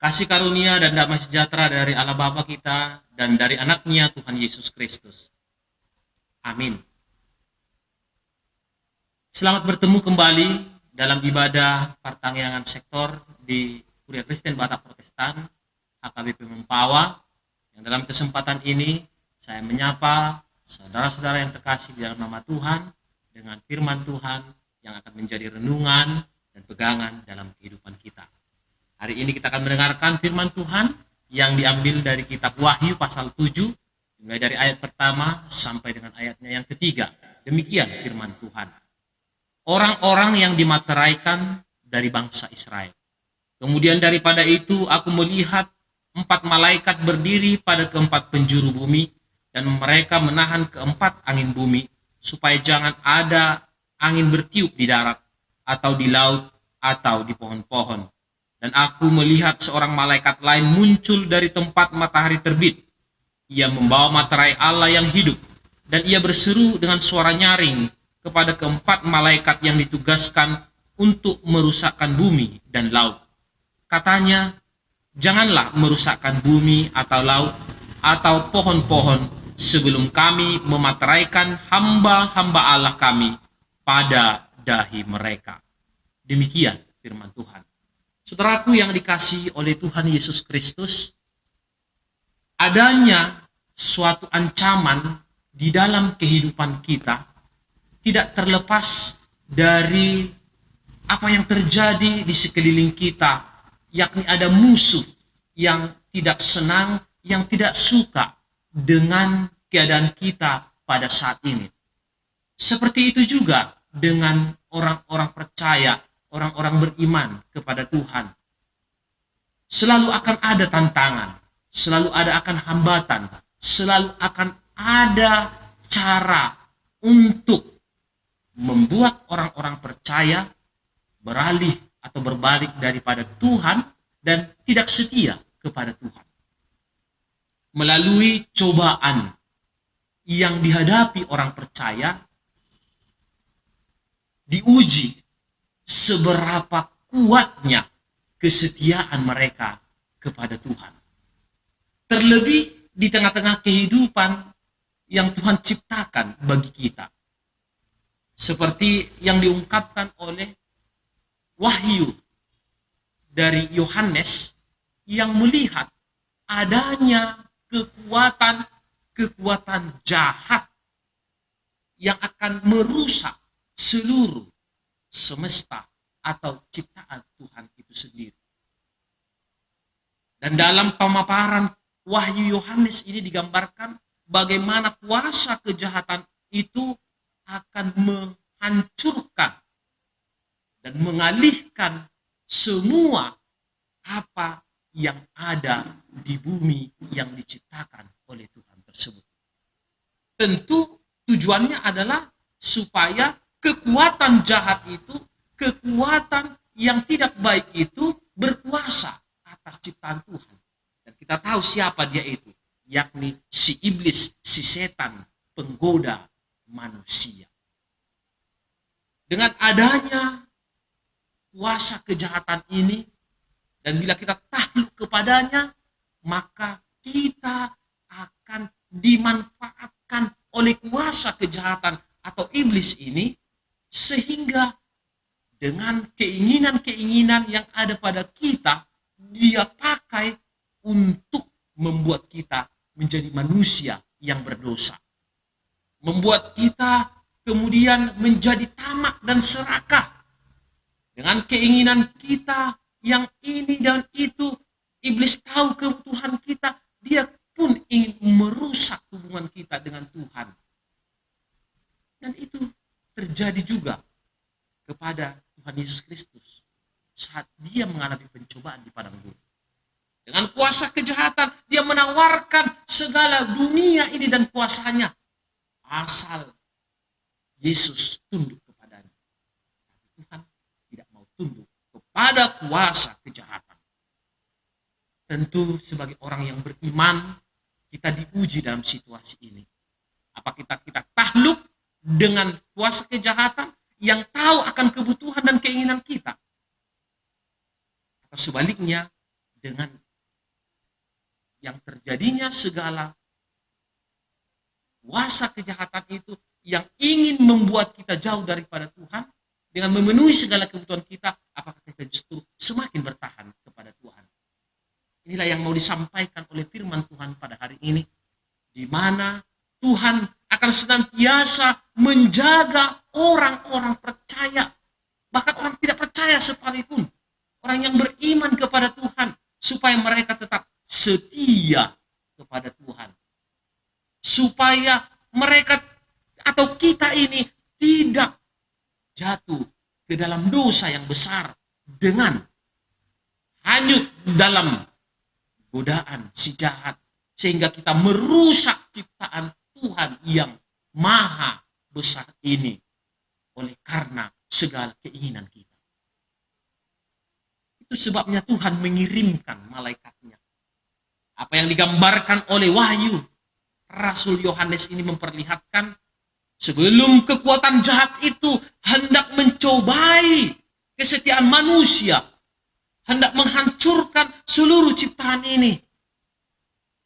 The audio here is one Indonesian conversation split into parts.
Kasih karunia dan damai sejahtera dari Allah Bapa kita dan dari anaknya Tuhan Yesus Kristus. Amin. Selamat bertemu kembali dalam ibadah pertangyangan sektor di Kuria Kristen Batak Protestan HKBP Mempawah. Yang dalam kesempatan ini saya menyapa saudara-saudara yang terkasih di dalam nama Tuhan dengan firman Tuhan yang akan menjadi renungan dan pegangan dalam kehidupan kita. Hari ini kita akan mendengarkan firman Tuhan yang diambil dari kitab Wahyu pasal 7, mulai dari ayat pertama sampai dengan ayatnya yang ketiga. Demikian firman Tuhan. Orang-orang yang dimateraikan dari bangsa Israel. Kemudian daripada itu aku melihat 4 malaikat berdiri pada keempat penjuru bumi, dan mereka menahan keempat angin bumi, supaya jangan ada angin bertiup di darat, atau di laut, atau di pohon-pohon. Dan aku melihat seorang malaikat lain muncul dari tempat matahari terbit. Ia membawa materai Allah yang hidup, dan ia berseru dengan suara nyaring kepada keempat malaikat yang ditugaskan untuk merusakkan bumi dan laut. Katanya, janganlah merusakkan bumi atau laut atau pohon-pohon sebelum kami memateraikan hamba-hamba Allah kami pada dahi mereka. Demikian firman Tuhan. Saudaraku yang dikasihi oleh Tuhan Yesus Kristus, adanya suatu ancaman di dalam kehidupan kita tidak terlepas dari apa yang terjadi di sekeliling kita, yakni ada musuh yang tidak senang, yang tidak suka dengan keadaan kita pada saat ini. Seperti itu juga dengan orang-orang percaya, orang-orang beriman kepada Tuhan. Selalu akan ada tantangan, selalu ada akan hambatan, selalu akan ada cara untuk membuat orang-orang percaya beralih atau berbalik daripada Tuhan dan tidak setia kepada Tuhan. Melalui cobaan yang dihadapi orang percaya, diuji seberapa kuatnya kesetiaan mereka kepada Tuhan. Terlebih di tengah-tengah kehidupan yang Tuhan ciptakan bagi kita. Seperti yang diungkapkan oleh Wahyu dari Yohanes yang melihat adanya kekuatan jahat yang akan merusak seluruh semesta atau ciptaan Tuhan itu sendiri. Dan dalam pemaparan Wahyu Yohanes ini digambarkan bagaimana kuasa kejahatan itu akan menghancurkan dan mengalihkan semua apa yang ada di bumi yang diciptakan oleh Tuhan tersebut. Tentu tujuannya adalah supaya kekuatan jahat itu, kekuatan yang tidak baik itu berkuasa atas ciptaan Tuhan. Dan kita tahu siapa dia itu, yakni si iblis, si setan, penggoda manusia. Dengan adanya kuasa kejahatan ini, dan bila kita takluk kepadanya, maka kita akan dimanfaatkan oleh kuasa kejahatan atau iblis ini, sehingga dengan keinginan-keinginan yang ada pada kita, dia pakai untuk membuat kita menjadi manusia yang berdosa. Membuat kita kemudian menjadi tamak dan serakah. Dengan keinginan kita yang ini dan itu, iblis tahu kebutuhan kita, dia pun ingin merusak hubungan kita dengan Tuhan. Dan itu terjadi juga kepada Tuhan Yesus Kristus saat dia mengalami pencobaan di padang gurun. Dengan kuasa kejahatan, dia menawarkan segala dunia ini dan kuasanya, asal Yesus tunduk kepadanya. Tuhan tidak mau tunduk kepada kuasa kejahatan. Tentu sebagai orang yang beriman, kita diuji dalam situasi ini. Apa kita takluk dengan kuasa kejahatan yang tahu akan kebutuhan dan keinginan kita? Atau sebaliknya, dengan yang terjadinya segala kuasa kejahatan itu yang ingin membuat kita jauh daripada Tuhan, dengan memenuhi segala kebutuhan kita, apakah kita justru semakin bertahan kepada Tuhan? Inilah yang mau disampaikan oleh firman Tuhan pada hari ini, di mana Tuhan akan senantiasa menjaga orang-orang percaya, bahkan orang tidak percaya sekalipun, orang yang beriman kepada Tuhan, supaya mereka tetap setia kepada Tuhan. Supaya mereka atau kita ini tidak jatuh ke dalam dosa yang besar dengan hanyut dalam godaan si jahat, sehingga kita merusak ciptaan Tuhan yang maha besar ini oleh karena segala keinginan kita. Itu sebabnya Tuhan mengirimkan malaikatnya. Apa yang digambarkan oleh Wahyu, Rasul Yohanes ini memperlihatkan sebelum kekuatan jahat itu hendak mencobai kesetiaan manusia, hendak menghancurkan seluruh ciptaan ini,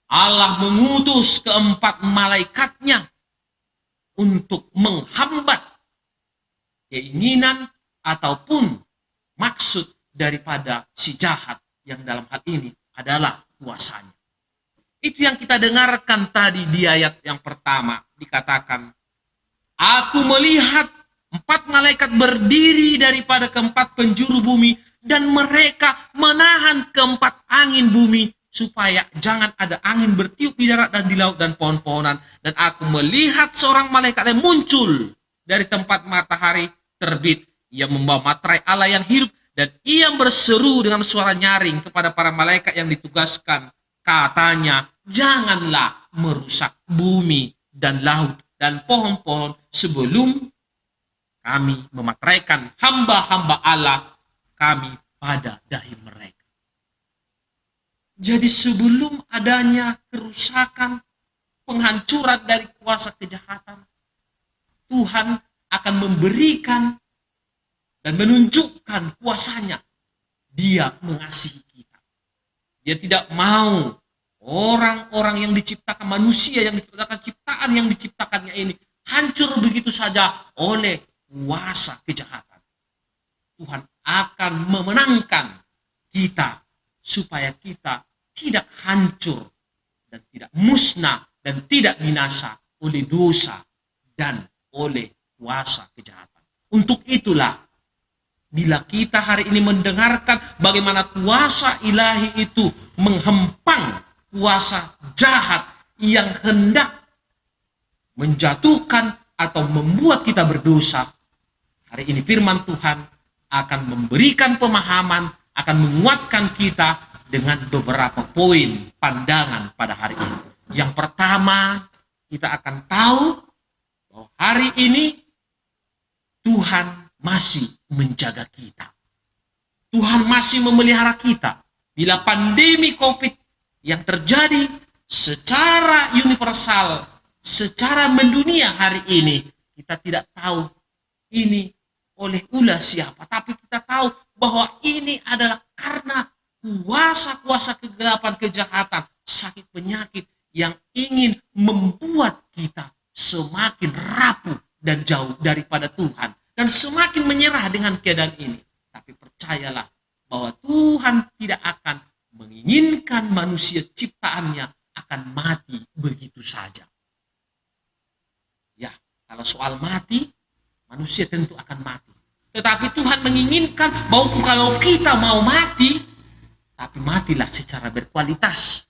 Allah mengutus keempat malaikatnya untuk menghambat keinginan ataupun maksud daripada si jahat, yang dalam hal ini adalah kuasanya. Itu yang kita dengarkan tadi di ayat yang pertama, dikatakan, aku melihat 4 malaikat berdiri daripada keempat penjuru bumi, dan mereka menahan keempat angin bumi, supaya jangan ada angin bertiup di darat dan di laut dan pohon-pohonan. Dan aku melihat seorang malaikat yang muncul dari tempat matahari terbit. Ia membawa materai Allah yang hidup, dan ia berseru dengan suara nyaring kepada para malaikat yang ditugaskan. Katanya, janganlah merusak bumi dan laut dan pohon-pohon sebelum kami memateraikan hamba-hamba Allah kami pada dahi mereka. Jadi sebelum adanya kerusakan, penghancuran dari kuasa kejahatan, Tuhan akan memberikan dan menunjukkan kuasanya. Dia mengasihi kita. Dia tidak mau orang-orang yang diciptakan, manusia yang diciptakan, ciptaan yang diciptakannya ini hancur begitu saja oleh kuasa kejahatan. Tuhan akan memenangkan kita supaya kita tidak hancur dan tidak musnah dan tidak binasa oleh dosa dan oleh kuasa kejahatan. Untuk itulah, bila kita hari ini mendengarkan bagaimana kuasa ilahi itu menghempang kuasa jahat yang hendak menjatuhkan atau membuat kita berdosa, hari ini firman Tuhan akan memberikan pemahaman, akan menguatkan kita dengan beberapa poin pandangan pada hari ini. Yang pertama, kita akan tahu bahwa hari ini Tuhan masih menjaga kita. Tuhan masih memelihara kita. Bila pandemi COVID yang terjadi secara universal, secara mendunia hari ini, kita tidak tahu ini oleh ulah siapa, tapi kita tahu bahwa ini adalah karena kuasa-kuasa kegelapan, kejahatan, sakit, penyakit yang ingin membuat kita semakin rapuh dan jauh daripada Tuhan, dan semakin menyerah dengan keadaan ini. Tapi percayalah bahwa Tuhan tidak akan menginginkan manusia ciptaannya akan mati begitu saja. Ya, kalau soal mati, manusia tentu akan mati. Tetapi Tuhan menginginkan bahwa kalau kita mau mati, tapi matilah secara berkualitas.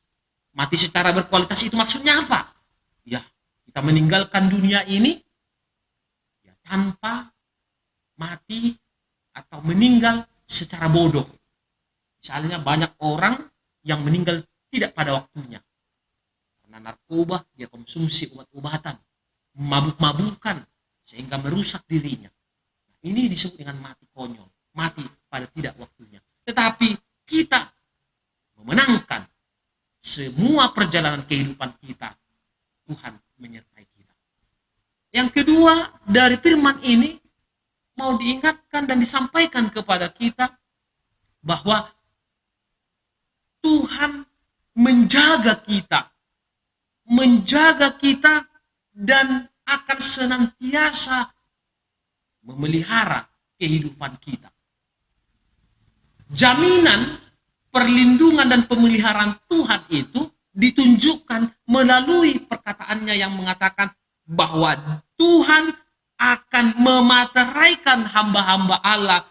Mati secara berkualitas itu maksudnya apa? Ya, kita meninggalkan dunia ini ya, tanpa mati atau meninggal secara bodoh. Misalnya banyak orang yang meninggal tidak pada waktunya. Karena narkoba, dia konsumsi obat-obatan, mabuk-mabukan, sehingga merusak dirinya. Ini disebut dengan mati konyol, mati pada tidak waktunya. Tetapi kita memenangkan semua perjalanan kehidupan kita. Tuhan menyertai kita. Yang kedua, dari firman ini mau diingatkan dan disampaikan kepada kita bahwa Tuhan menjaga kita dan akan senantiasa memelihara kehidupan kita. Jaminan perlindungan dan pemeliharaan Tuhan itu ditunjukkan melalui perkataannya yang mengatakan bahwa Tuhan akan memateraikan hamba-hamba Allah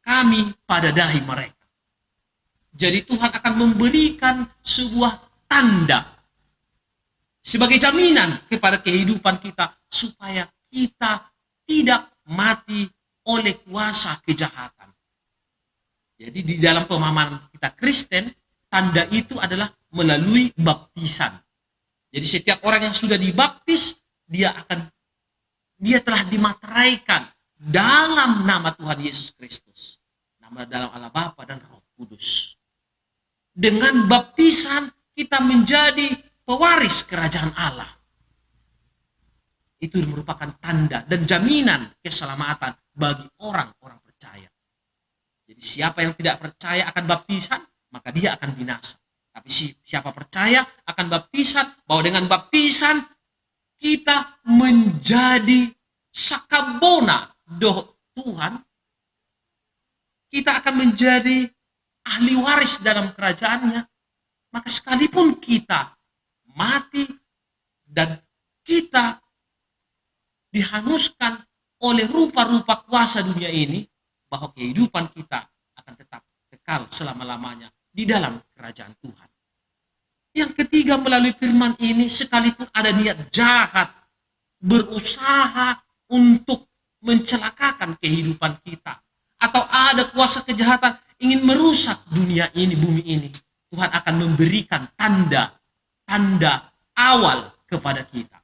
kami pada dahi mereka. Jadi Tuhan akan memberikan sebuah tanda sebagai jaminan kepada kehidupan kita supaya kita tidak mati oleh kuasa kejahatan. Jadi di dalam pemahaman kita Kristen, tanda itu adalah melalui baptisan. Jadi setiap orang yang sudah dibaptis, dia telah dimateraikan dalam nama Tuhan Yesus Kristus. Nama dalam Allah Bapa dan Roh Kudus. Dengan baptisan kita menjadi pewaris kerajaan Allah. Itu merupakan tanda dan jaminan keselamatan bagi orang-orang percaya. Jadi siapa yang tidak percaya akan baptisan, maka dia akan binasa. Tapi siapa percaya akan baptisan, bahwa dengan baptisan kita menjadi sakabona doh Tuhan, kita akan menjadi ahli waris dalam kerajaannya. Maka sekalipun kita mati dan kita dihanguskan oleh rupa-rupa kuasa dunia ini, bahwa kehidupan kita akan tetap kekal selama-lamanya di dalam kerajaan Tuhan. Yang ketiga, melalui firman ini, sekalipun ada niat jahat berusaha untuk mencelakakan kehidupan kita, atau ada kuasa kejahatan ingin merusak dunia ini, bumi ini, Tuhan akan memberikan tanda awal kepada kita.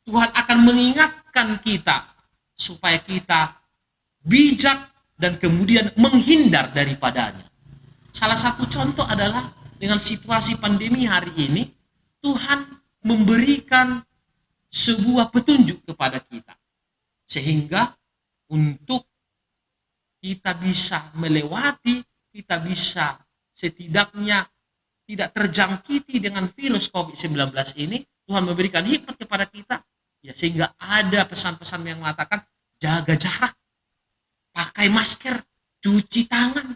Tuhan akan mengingatkan kita supaya kita bijak dan kemudian menghindar daripadanya. Salah satu contoh adalah dengan situasi pandemi hari ini, Tuhan memberikan sebuah petunjuk kepada kita. Sehingga untuk kita bisa melewati, kita bisa setidaknya tidak terjangkiti dengan virus COVID-19 ini, Tuhan memberikan hikmat kepada kita, ya, sehingga ada pesan-pesan yang mengatakan jaga jarak, pakai masker, cuci tangan.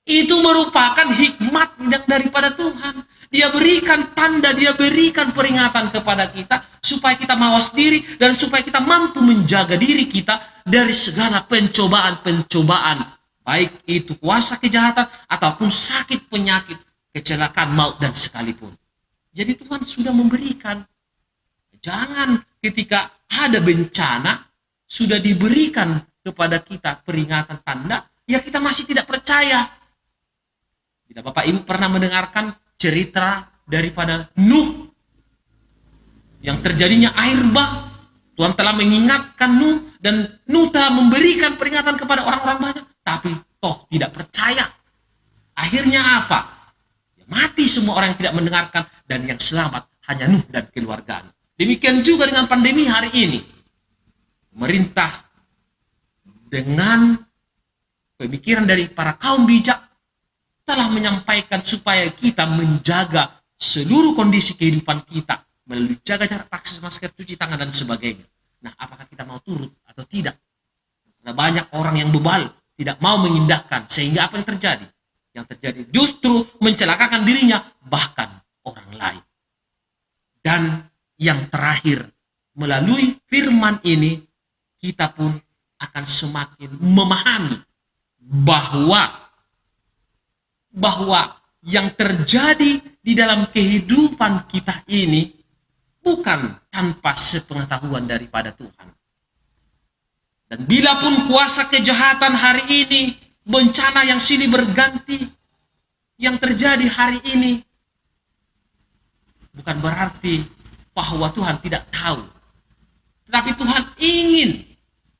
Itu merupakan hikmat yang daripada Tuhan. Dia berikan tanda, dia berikan peringatan kepada kita supaya kita mawas diri dan supaya kita mampu menjaga diri kita dari segala pencobaan-pencobaan, baik itu kuasa kejahatan ataupun sakit penyakit, kecelakaan, maut dan sekalipun. Jadi Tuhan sudah memberikan. Jangan ketika ada bencana sudah diberikan kepada kita peringatan tanda, ya kita masih tidak percaya. Tidak, Bapak Ibu pernah mendengarkan cerita daripada Nuh yang terjadinya air bah. Tuhan telah mengingatkan Nuh dan Nuh telah memberikan peringatan kepada orang-orang banyak, tapi toh tidak percaya. Akhirnya apa? Ya, mati semua orang yang tidak mendengarkan dan yang selamat hanya Nuh dan keluarganya. Demikian juga dengan pandemi hari ini. Pemerintah dengan pemikiran dari para kaum bijak telah menyampaikan supaya kita menjaga seluruh kondisi kehidupan kita melalui jaga jarak, pakai masker, cuci tangan dan sebagainya. Nah, apakah kita mau turut atau tidak? Karena banyak orang yang bebal tidak mau mengindahkan, sehingga apa yang terjadi? Yang terjadi justru mencelakakan dirinya bahkan orang lain. Dan yang terakhir, melalui firman ini kita pun akan semakin memahami bahwa yang terjadi di dalam kehidupan kita ini bukan tanpa sepengetahuan daripada Tuhan. Dan bila pun kuasa kejahatan hari ini, bencana yang silih berganti yang terjadi hari ini, bukan berarti bahwa Tuhan tidak tahu. Tetapi Tuhan ingin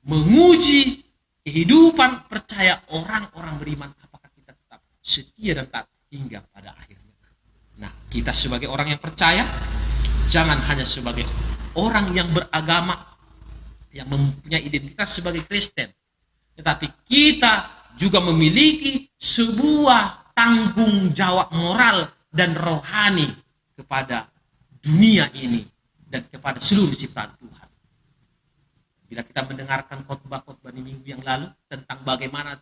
menguji kehidupan percaya orang-orang beriman, apakah kita tetap setia dan taat hingga pada akhirnya. Nah, kita sebagai orang yang percaya, jangan hanya sebagai orang yang beragama, yang mempunyai identitas sebagai Kristen, tetapi kita juga memiliki sebuah tanggung jawab moral dan rohani kepada dunia ini dan kepada seluruh ciptaan Tuhan. Bila kita mendengarkan khotbah-khotbah di minggu yang lalu tentang bagaimana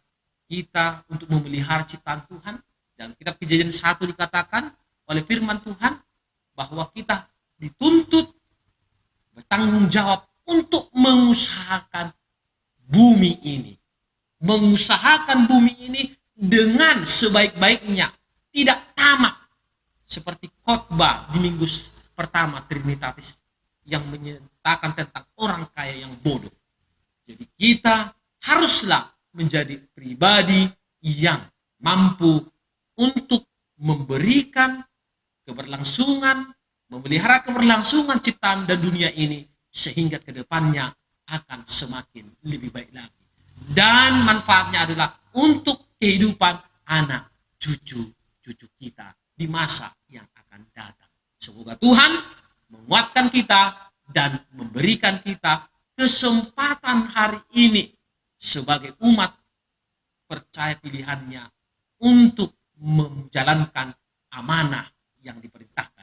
kita untuk memelihara ciptaan Tuhan, dan kitab Kejadian 1 dikatakan oleh firman Tuhan bahwa kita dituntut bertanggung jawab untuk mengusahakan bumi ini. Mengusahakan bumi ini dengan sebaik-baiknya, tidak tamak. Seperti khotbah di minggu pertama Trinitatis yang menyatakan tentang orang kaya yang bodoh. Jadi kita haruslah menjadi pribadi yang mampu untuk memberikan keberlangsungan, memelihara keberlangsungan ciptaan dan dunia ini sehingga kedepannya akan semakin lebih baik lagi. Dan manfaatnya adalah untuk kehidupan anak cucu kita di masa yang akan datang. Semoga Tuhan menguatkan kita dan memberikan kita kesempatan hari ini sebagai umat percaya pilihannya untuk menjalankan amanah yang diperintahkan